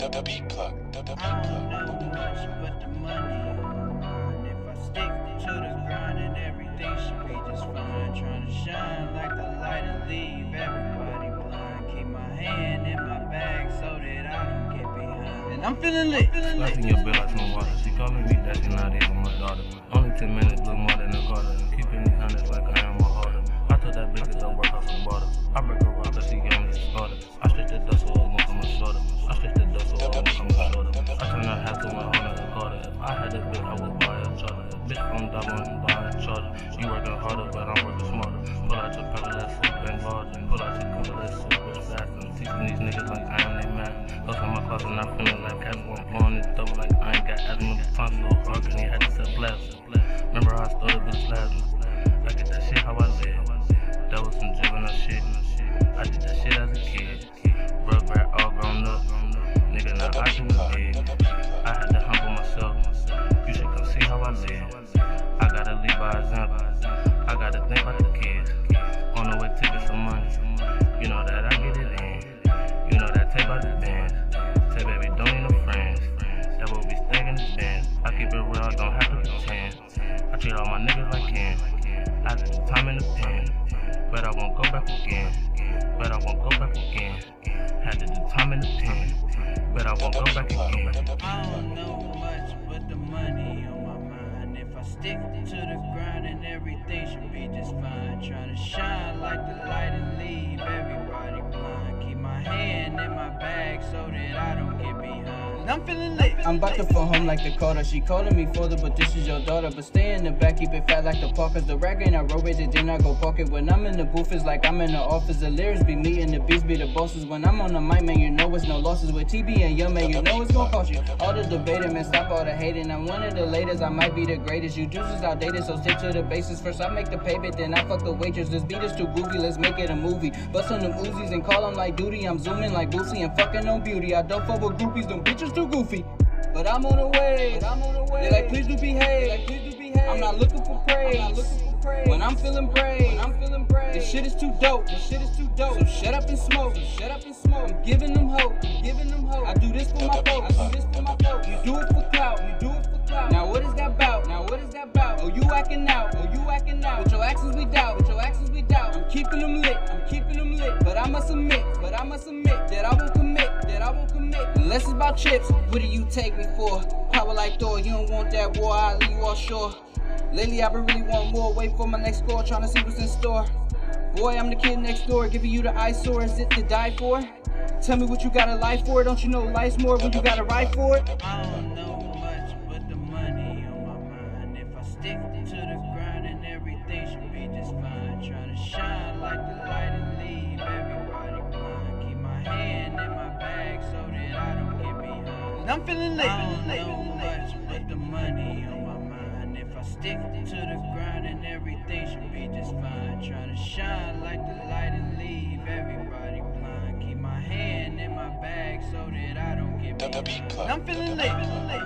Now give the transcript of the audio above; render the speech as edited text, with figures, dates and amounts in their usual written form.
The beat plug. I don't know much but the money on my mind. If I stick to the grind and everything should be just fine. Trying to shine like the light and leave everybody blind. Keep my hand in my bag so that I don't get behind. And I'm feeling lit. Splashing your bill like some water. She calling me that she not even my daughter. Only 10 minutes, little more than a quarter. Keeping me honest like I am a harder. I told that bitch to work off some water. I break her up cause she young and started. I stretch the dust so it won't come shorter. I stretch the dust so it won't come shorter. I turn that hat to my own a quarter. If I had a bitch, I would buy a charter. Bitch from Dublin and buy a charter. She working harder, but I'm working smarter. Pull out your pedal, let's sip and larger. Pull out your color, let's sip with fast. I'm teaching these niggas like I am they mad. Close on my closet and I feeling like asthma. I'm blowing this dope like I ain't got asthma. The time so hard, cause he had to set blast. Remember how I started bitch last. I get that shit how I live. That was some juvenile shit. I did that shit as a kid. Rugrat all grown up. Nigga, now I do it big. I had to humble myself. You should come see how I live. I gotta lead by example. I gotta think like the kids. On the way to get some money. You know that I get it in. You know that tape out the band. Say baby, don't need no friends. That will be staying in the band. I keep it real, I don't have to pretend. I treat all my niggas like Ken. I did the time in the pen. But I won't go back again. But I won't go back again. Had to do time in the pen. But I won't go back again. I don't know much but the money on my mind. If I stick to the grind and everything should be just fine. Trying to shine like the light and leave everybody blind. Keep my hand in my bag so that I don't get behind. And I'm feeling lit. I'm about to phone home like Dakota. She calling me further, but this is your daughter. But stay in the back, keep it fat like the Parkers. The rag ain't I roll it, then I go park it. When I'm in the booth, it's like I'm in the office. The lyrics be meeting, the beats be the bosses. When I'm on the mic, man, you know it's no losses. With TB and Young, man, you know it's gonna cost you. All the debating, man, stop all the hating. I'm one of the latest, I might be the greatest. You juices outdated, so stick to the basis. First I make the payment, then I fuck the waitress. This beat is too groovy, let's make it a movie. Bust on them Uzis and call them like duty. I'm zooming like Boosie and fucking on beauty. I don't fuck with groupies, them bitches too goofy. But I'm on the way. They like please do behave. I'm not looking for praise. When I'm feeling brave, this shit is too dope. So shut up and smoke. I'm giving them hope. I do this for my folks. You do it for clout. Now what is that about? Oh, you acting out. With your actions we doubt. I'm keeping them lit. But I must admit that I won't commit. Unless it's about chips, what do you take me for? Power like Thor, you don't want that war, I'll leave you offshore. Lately I've been really wanting more, wait for my next score, trying to see what's in store. Boy, I'm the kid next door, giving you the eyesore, is it to die for? Tell me what you got a life for, don't you know life's more when you gotta ride for it? I don't know much but the money on my mind. If I stick to the grind and everything should be just fine. Trying to shine like the light and leave everybody blind. Keep my hand in my bag so that I don't get behind. And I'm feeling lit. I don't know much but the money on my mind. If I stick to the grind and everything should be just fine. Trying to shine like the light and leave everybody blind. Keep my hand in my bag so that I don't get behind. The beat plug. And I'm feeling lit. I'm feeling lit.